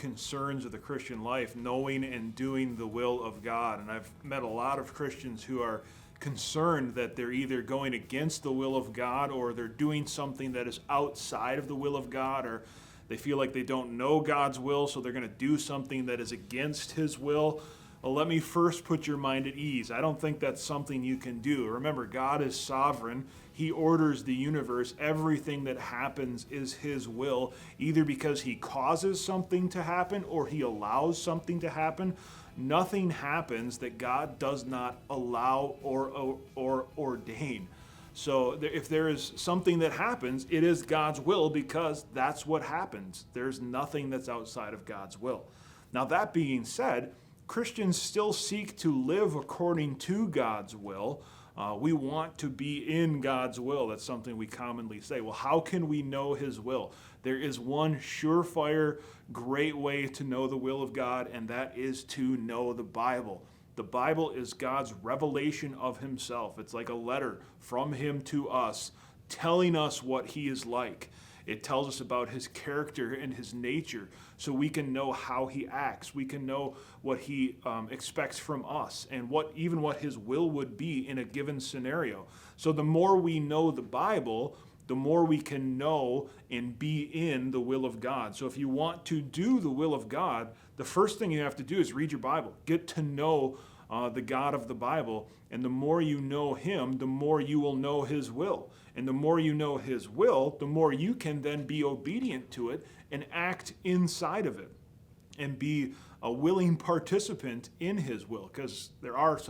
concerns of the Christian life, knowing and doing the will of God. And I've met a lot of Christians who are concerned that they're either going against the will of God or they're doing something that is outside of the will of God, or they feel like they don't know God's will, so they're going to do something that is against his will. Well, let me first put your mind at ease. I don't think that's something you can do. Remember, God is sovereign. He orders the universe. Everything that happens is his will, either because he causes something to happen or he allows something to happen. Nothing happens that God does not allow or ordain. So if there is something that happens, it is God's will because that's what happens. There's nothing that's outside of God's will. Now, that being said, Christians still seek to live according to God's will. We want to be in God's will. That's something we commonly say. Well, how can we know his will? There is one surefire, great way to know the will of God, and that is to know the Bible. The Bible is God's revelation of himself. It's like a letter from him to us, telling us what he is like. It tells us about his character and his nature, so we can know how he acts. We can know what he expects from us and what his will would be in a given scenario. So the more we know the Bible, the more we can know and be in the will of God. So if you want to do the will of God, the first thing you have to do is read your Bible. Get to know the God of the Bible, and the more you know him, the more you will know his will. And the more you know his will, the more you can then be obedient to it and act inside of it and be a willing participant in his will, because there is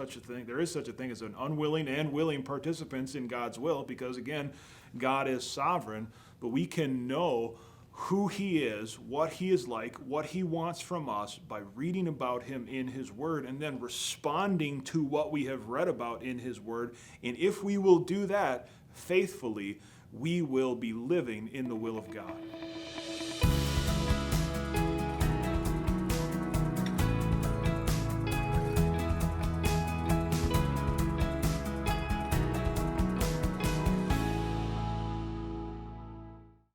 such a thing as an unwilling and willing participants in God's will, because again, God is sovereign, but we can know who he is, what he is like, what he wants from us by reading about him in his word and then responding to what we have read about in his word. And if we will do that faithfully, we will be living in the will of God.